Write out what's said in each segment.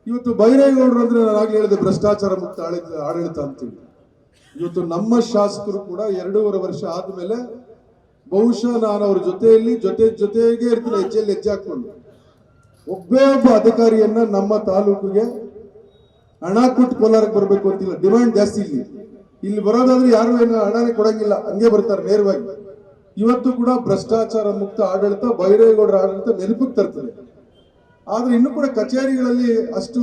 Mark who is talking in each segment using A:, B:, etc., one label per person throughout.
A: ಇವತ್ತು ಬೈರೇಗೌಡರು ಅಂದ್ರೆ ನಾನು ಆಗ್ಲೇ ಹೇಳಿದೆ ಭ್ರಷ್ಟಾಚಾರ ಮುಕ್ತ ಆಡಳಿತ ಅಂತೀವಿ. ಇವತ್ತು ನಮ್ಮ ಶಾಸಕರು ಕೂಡ 2.5 ವರ್ಷ ಆದ್ಮೇಲೆ ಬಹುಶಃ ನಾನು ಅವ್ರ ಜೊತೆಗೆ ಇರ್ತೀನಿ, ಹೆಜ್ಜೆ ಹಾಕೊಂಡು ಒಬ್ಬ ಅಧಿಕಾರಿಯನ್ನ ನಮ್ಮ ತಾಲೂಕಿಗೆ ಹಣ ಕೊಟ್ಟು ಕೋಲಾರಕ್ಕೆ ಬರಬೇಕು ಅಂತಿಲ್ಲ. ಡಿಮ್ಯಾಂಡ್ ಜಾಸ್ತಿ ಇಲ್ಲಿ ಬರೋದಾದ್ರೆ ಯಾರು ಏನು ಹಣನೇ ಕೊಡಂಗಿಲ್ಲ, ಹಂಗೆ ಬರ್ತಾರೆ ನೇರವಾಗಿ. ಇವತ್ತು ಕೂಡ ಭ್ರಷ್ಟಾಚಾರ ಮುಕ್ತ ಆಡಳಿತ ಬೈರೇಗೌಡರ ಆಡಳಿತ ನೆನಪಿಗೆ ತರ್ತದೆ. ಆದ್ರೆ ಇನ್ನು ಕೂಡ ಕಚೇರಿಗಳಲ್ಲಿ ಅಷ್ಟು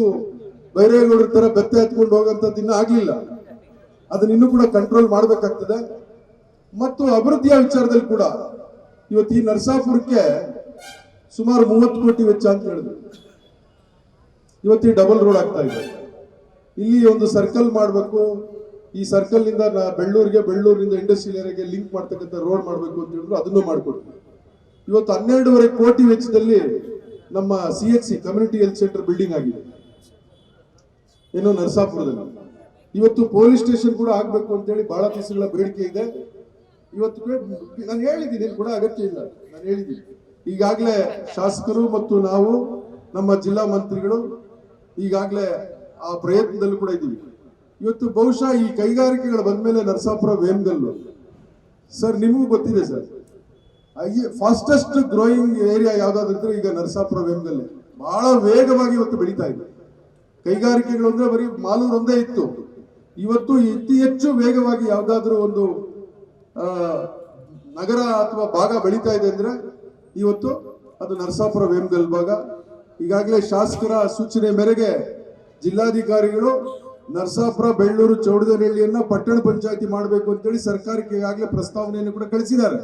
A: ಬೈರೇಗೌಡರ ತರ ಬೆತ್ತ ಎತ್ಕೊಂಡು ಹೋಗಂತದ್ದು ಇನ್ನೂ ಆಗ್ಲಿಲ್ಲ. ಅದನ್ನ ಇನ್ನೂ ಕೂಡ ಕಂಟ್ರೋಲ್ ಮಾಡ್ಬೇಕಾಗ್ತದೆ. ಮತ್ತು ಅಭಿವೃದ್ಧಿಯ ವಿಚಾರದಲ್ಲಿ ಕೂಡ ಇವತ್ತು ಈ ನರಸಾಪುರಕ್ಕೆ ಸುಮಾರು 30 ಕೋಟಿ ವೆಚ್ಚ ಅಂತ ಹೇಳಿದ್ರು. ಇವತ್ತು ಈ ಡಬಲ್ ರೋಡ್ ಆಗ್ತಾ ಇದೆ. ಇಲ್ಲಿ ಒಂದು ಸರ್ಕಲ್ ಮಾಡಬೇಕು, ಈ ಸರ್ಕಲ್ ನಿಂದ ಬೆಳ್ಳೂರಿನಿಂದ ಇಂಡಸ್ಟ್ರಿಯಲ್ ಏರಿಯಾಗೆ ಲಿಂಕ್ ಮಾಡ್ತಕ್ಕಂಥ ರೋಡ್ ಮಾಡಬೇಕು ಅಂತ ಹೇಳಿದ್ರು, ಅದನ್ನು ಮಾಡಿಕೊಟ್ರು. ಇವತ್ತು 12.5 ಕೋಟಿ ವೆಚ್ಚದಲ್ಲಿ ನಮ್ಮ CHC community health centre building ಆಗಿದೆ ಏನೋ ನರಸಾಪುರದಲ್ಲಿ. ಇವತ್ತು ಪೊಲೀಸ್ ಸ್ಟೇಷನ್ ಕೂಡ ಆಗ್ಬೇಕು ಅಂತ ಹೇಳಿ ಬಹಳ ದಿವಸಗಳ ಬೇಡಿಕೆ ಇದೆ. ಇವತ್ತು ನಾನು ಹೇಳಿದ್ದೀನಿ, ಕೂಡ ಅಗತ್ಯ ಇಲ್ಲ, ನಾನು ಹೇಳಿದ್ದೀನಿ. ಈಗಾಗಲೇ ಶಾಸಕರು ಮತ್ತು ನಾವು ನಮ್ಮ ಜಿಲ್ಲಾ ಮಂತ್ರಿಗಳು ಈಗಾಗಲೇ ಆ ಪ್ರಯತ್ನದಲ್ಲೂ ಕೂಡ ಇದ್ದೀವಿ. ಇವತ್ತು ಬಹುಶಃ ಈ ಕೈಗಾರಿಕೆಗಳು ಬಂದ್ಮೇಲೆ ನರಸಾಪುರ ವೇಮಗಲ್ಲು ಸರ್, ನಿಮಗೂ ಗೊತ್ತಿದೆ ಸರ್, ಫಾಸ್ಟೆಸ್ಟ್ ಗ್ರೋಯಿಂಗ್ ಏರಿಯಾ ಯಾವ್ದಾದ್ರೆ ಈಗ ನರಸಾಪುರ ವೇಮಗಲ್ಲೆ ಬಹಳ ವೇಗವಾಗಿ ಇವತ್ತು ಬೆಳೀತಾ ಇದೆ. ಕೈಗಾರಿಕೆಗಳು ಅಂದ್ರೆ ಬರೀ ಮಾಲೂರು ಒಂದೇ ಇತ್ತು. ಇವತ್ತು ಅತಿ ಹೆಚ್ಚು ವೇಗವಾಗಿ ಯಾವ್ದಾದ್ರು ಒಂದು ನಗರ ಅಥವಾ ಭಾಗ ಬೆಳೀತಾ ಇದೆ ಅಂದ್ರೆ ಇವತ್ತು ಅದು ನರಸಾಪುರ ವೇಮಗಲ್ ಭಾಗ. ಈಗಾಗಲೇ ಶಾಸಕರ ಸೂಚನೆ ಮೇರೆಗೆ ಜಿಲ್ಲಾಧಿಕಾರಿಗಳು ನರಸಾಪುರ ಬೆಳ್ಳೂರು ಚೌಡದನಹಳ್ಳಿಯನ್ನ ಪಟ್ಟಣ ಪಂಚಾಯತಿ ಮಾಡಬೇಕು ಅಂತೇಳಿ ಸರ್ಕಾರಕ್ಕೆ ಈಗಾಗಲೇ ಪ್ರಸ್ತಾವನೆಯನ್ನು ಕೂಡ ಕಳಿಸಿದ್ದಾರೆ.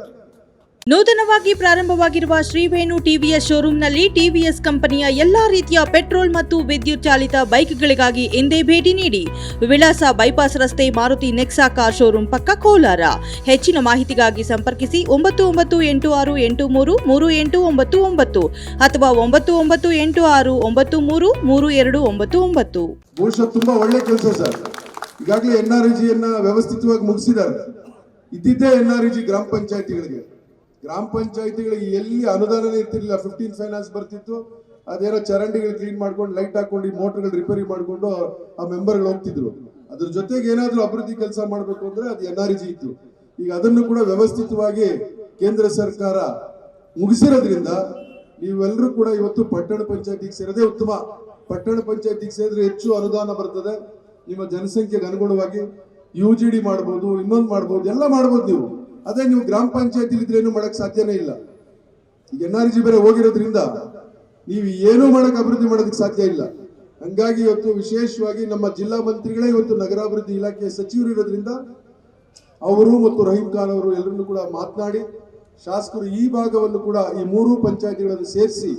B: ನೂತನವಾಗಿ ಪ್ರಾರಂಭವಾಗಿರುವ ಶ್ರೀವೇಣು ಟಿವಿಎಸ್ ಶೋರೂಮ್ನಲ್ಲಿ ಟಿವಿಎಸ್ ಕಂಪನಿಯ ಎಲ್ಲಾ ರೀತಿಯ ಪೆಟ್ರೋಲ್ ಮತ್ತು ವಿದ್ಯುತ್ ಚಾಲಿತ ಬೈಕ್ಗಳಿಗಾಗಿ ಎಂದೇ ಭೇಟಿ ನೀಡಿ. ವಿಳಾಸ ಬೈಪಾಸ್ ರಸ್ತೆ, ಮಾರುತಿ ನೆಕ್ಸಾ ಕಾರ್ ಶೋರೂಮ್ ಪಕ್ಕ, ಕೋಲಾರ. ಹೆಚ್ಚಿನ ಮಾಹಿತಿಗಾಗಿ ಸಂಪರ್ಕಿಸಿ 9986833899 ಅಥವಾ 9986933299.
A: ಬಹುಶಃ ತುಂಬಾ ಒಳ್ಳೆ ಕೆಲಸ ಸರ್. ಈಗಾಗಲೇ NREGಯನ್ನ ವ್ಯವಸ್ಥಿತವಾಗಿ ಮುಗಿಸಿದ್ದಾರೆ. ಇದ್ದಿದ್ದೇ NREG ಗ್ರಾಮ ಪಂಚಾಯತಿಗಳಿಗೆ ಎಲ್ಲಿ ಅನುದಾನನೇ ಇರ್ತಿರ್ಲಿಲ್ಲ. 15 ಫೈನಾನ್ಸ್ ಬರ್ತಿತ್ತು, ಅದೇನೋ ಚರಂಡಿಗಳು ಕ್ಲೀನ್ ಮಾಡ್ಕೊಂಡು ಲೈಟ್ ಹಾಕೊಂಡು ಮೋಟರ್ಗಳು ರಿಪೇರಿ ಮಾಡ್ಕೊಂಡು ಆ ಮೆಂಬರ್ಗಳು ಹೋಗ್ತಿದ್ರು. ಅದ್ರ ಜೊತೆಗೆ ಏನಾದ್ರೂ ಅಭಿವೃದ್ಧಿ ಕೆಲಸ ಮಾಡಬೇಕು ಅಂದ್ರೆ ಅದು NREG ಇತ್ತು. ಈಗ ಅದನ್ನು ಕೂಡ ವ್ಯವಸ್ಥಿತವಾಗಿ ಕೇಂದ್ರ ಸರ್ಕಾರ ಮುಗಿಸಿರೋದ್ರಿಂದ ನೀವೆಲ್ಲರೂ ಕೂಡ ಇವತ್ತು ಪಟ್ಟಣ ಪಂಚಾಯತಿಗೆ ಸೇರೋದೇ ಉತ್ತಮ. ಪಟ್ಟಣ ಪಂಚಾಯತಿಗೆ ಸೇರಿದ್ರೆ ಹೆಚ್ಚು ಅನುದಾನ ಬರ್ತದೆ. ನಿಮ್ಮ ಜನಸಂಖ್ಯೆಗೆ ಅನುಗುಣವಾಗಿ UGD ಮಾಡ್ಬೋದು, ಇನ್ನೊಂದು ಮಾಡ್ಬೋದು, ಎಲ್ಲ ಮಾಡ್ಬೋದು ನೀವು. ಅದೇ ನೀವು ಗ್ರಾಮ ಪಂಚಾಯತಿ ಇದ್ರೆ ಏನು ಮಾಡಕ್ ಸಾಧ್ಯನೇ ಇಲ್ಲ. ಈಗ NREG ಬೇರೆ ಹೋಗಿರೋದ್ರಿಂದ ನೀವು ಏನು ಮಾಡಕ್ ಅಭಿವೃದ್ಧಿ ಮಾಡೋದಕ್ಕೆ ಸಾಧ್ಯ ಇಲ್ಲ. ಹಂಗಾಗಿ ಇವತ್ತು ವಿಶೇಷವಾಗಿ ನಮ್ಮ ಜಿಲ್ಲಾ ಮಂತ್ರಿಗಳೇ ಇವತ್ತು ನಗರಾಭಿವೃದ್ಧಿ ಇಲಾಖೆಯ ಸಚಿವರು ಇರೋದ್ರಿಂದ ಅವರು ಮತ್ತು ರಹೀಂ ಖಾನ್ ಅವರು ಎಲ್ಲರನ್ನು ಕೂಡ ಮಾತನಾಡಿ ಶಾಸಕರು ಈ ಭಾಗವನ್ನು ಕೂಡ ಈ 3 ಪಂಚಾಯತಿಗಳನ್ನು ಸೇರಿಸಿ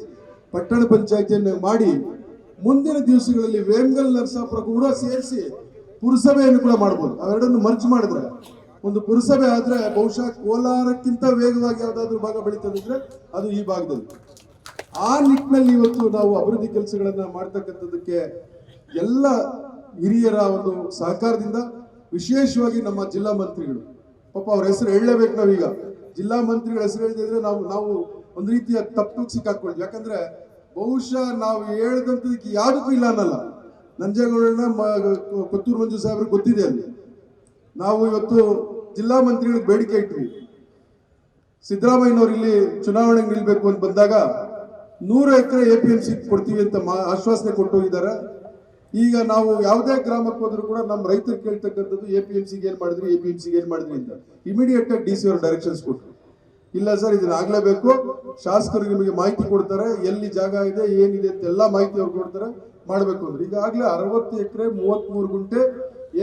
A: ಪಟ್ಟಣ ಪಂಚಾಯತಿಯನ್ನು ಮಾಡಿ ಮುಂದಿನ ದಿವಸಗಳಲ್ಲಿ ವೇಮಗಲ್ ನರಸಾಪುರ ಕೂಡ ಸೇರಿಸಿ ಪುರಸಭೆಯನ್ನು ಕೂಡ ಮಾಡಬಹುದು. ಅವೆರಡನ್ನು ಮರ್ಜ್ ಮಾಡಿದ್ರೆ ಒಂದು ಪುರಸಭೆ ಆದ್ರೆ ಬಹುಶಃ ಕೋಲಾರಕ್ಕಿಂತ ವೇಗವಾಗಿ ಯಾವ್ದಾದ್ರು ಭಾಗ ಬೆಳೀತದಿದ್ರೆ ಅದು ಈ ಭಾಗದಲ್ಲಿ. ಆ ನಿಟ್ಟಿನಲ್ಲಿ ಇವತ್ತು ನಾವು ಅಭಿವೃದ್ಧಿ ಕೆಲಸಗಳನ್ನ ಮಾಡ್ತಕ್ಕಂಥದಕ್ಕೆ ಎಲ್ಲ ಹಿರಿಯರ ಒಂದು ಸಹಕಾರದಿಂದ, ವಿಶೇಷವಾಗಿ ನಮ್ಮ ಜಿಲ್ಲಾ ಮಂತ್ರಿಗಳು, ಪಾಪ ಅವ್ರ ಹೆಸರು ಹೇಳಲೇಬೇಕು. ನಾವೀಗ ಜಿಲ್ಲಾ ಮಂತ್ರಿಗಳ ಹೆಸರು ಹೇಳಿದ್ರೆ ನಾವು ಒಂದು ರೀತಿಯ ತಪ್ಪು ಸಿಕ್ಕಾಕೊಳ್ತೀವಿ. ಯಾಕಂದ್ರೆ ಬಹುಶಃ ನಾವು ಹೇಳ್ದಂಥದಕ್ಕೆ ಯಾವುದಕ್ಕೂ ಇಲ್ಲ ಅನ್ನಲ್ಲ. ನಂಜೇಗೌಡನ ಕೊತ್ತೂರು ಮಂಜು ಸಾಹೇಬ್ರಿಗೆ ಗೊತ್ತಿದೆ. ಅಲ್ಲಿ ನಾವು ಇವತ್ತು ಜಿಲ್ಲಾ ಮಂತ್ರಿಗಳಿಗೆ ಬೇಡಿಕೆ ಇಟ್ವಿ. ಸಿದ್ದರಾಮಯ್ಯನವರು ಇಲ್ಲಿ ಚುನಾವಣೆಗೆ ನಿಲ್ಬೇಕು ಅಂತ ಬಂದಾಗ 100 ಎಕರೆ APMC ಕೊಡ್ತೀವಿ ಅಂತ ಆಶ್ವಾಸನೆ ಕೊಟ್ಟು ಹೋಗಿದ್ದಾರೆ. ಈಗ ನಾವು ಯಾವುದೇ ಗ್ರಾಮಕ್ಕೆ ಹೋದ್ರು ಕೂಡ ನಮ್ಮ ರೈತರು ಕೇಳ್ತಕ್ಕಂಥದ್ದು APMCಗೆ ಏನ್ ಮಾಡಿದ್ರಿ ಅಂತ. ಇಮಿಡಿಯೇಟ್ ಆಗಿ DC ಅವರು ಡೈರೆಕ್ಷನ್ಸ್ ಕೊಟ್ಟರು. ಇಲ್ಲ ಸರ್, ಇದನ್ನ ಆಗ್ಲೇಬೇಕು, ಶಾಸಕರಿಗೆ ನಿಮಗೆ ಮಾಹಿತಿ ಕೊಡ್ತಾರೆ, ಎಲ್ಲಿ ಜಾಗ ಇದೆ ಏನಿದೆ ಅಂತ ಎಲ್ಲ ಮಾಹಿತಿ ಅವ್ರು ಕೊಡ್ತಾರೆ, ಮಾಡ್ಬೇಕು ಅಂದ್ರೆ. ಈಗಾಗಲೇ 60 ಎಕರೆ 33 ಗುಂಟೆ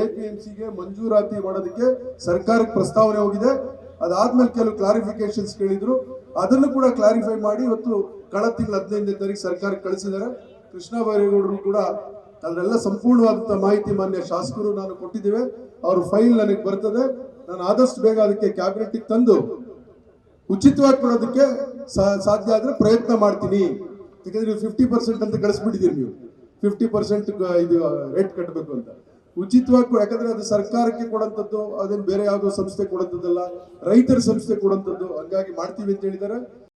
A: APMCಗೆ ಮಂಜೂರಾತಿ ಮಾಡೋದಕ್ಕೆ ಸರ್ಕಾರಕ್ಕೆ ಪ್ರಸ್ತಾವನೆ ಹೋಗಿದೆ. ಅದಾದ್ಮೇಲೆ ಕೆಲವು ಕ್ಲಾರಿಫಿಕೇಶನ್ಸ್ ಕೇಳಿದ್ರು, ಅದನ್ನು ಕೂಡ ಕ್ಲಾರಿಫೈ ಮಾಡಿ ಇವತ್ತು ಕಳೆದ ತಿಂಗಳ 15ನೇ ತಾರೀಕು ಸರ್ಕಾರಕ್ಕೆ ಕಳಿಸಿದ್ದಾರೆ. ಕೃಷ್ಣ ಬೈರೇಗೌಡರು ಕೂಡ ಅದರೆಲ್ಲ ಸಂಪೂರ್ಣವಾದಂತಹ ಮಾಹಿತಿ ಮಾನ್ಯ ಶಾಸಕರು ನಾನು ಕೊಟ್ಟಿದ್ದೇವೆ. ಅವ್ರ ಫೈಲ್ ನನಗೆ ಬರ್ತದೆ. ನಾನು ಆದಷ್ಟು ಬೇಗ ಅದಕ್ಕೆ ಕ್ಯಾಬಿನೆಟ್ಗೆ ತಂದು ಉಚಿತವಾಗಿ ಕೊಡೋದಕ್ಕೆ ಸಾಧ್ಯ ಆದ್ರೆ ಪ್ರಯತ್ನ ಮಾಡ್ತೀನಿ. ಯಾಕಂದ್ರೆ 50% ಅಂತ ಕಳಿಸ್ಬಿಟ್ಟಿದ್ದೀರಿ ನೀವು, 50% ಇದು ರೇಟ್ ಕಟ್ಟಬೇಕು ಅಂತ. ಉಚಿತವಾಗಿ, ಯಾಕಂದ್ರೆ ಅದು ಸರ್ಕಾರಕ್ಕೆ ಕೊಡುವಂಥದ್ದು, ಅದೇನು ಬೇರೆ ಯಾವುದೋ ಸಂಸ್ಥೆ ಕೊಡುವಂಥದ್ದಲ್ಲ, ರೈತರ ಸಂಸ್ಥೆ ಕೊಡುವಂಥದ್ದು. ಹಂಗಾಗಿ ಮಾಡ್ತೀವಿ ಅಂತ ಹೇಳಿದ್ದಾರೆ.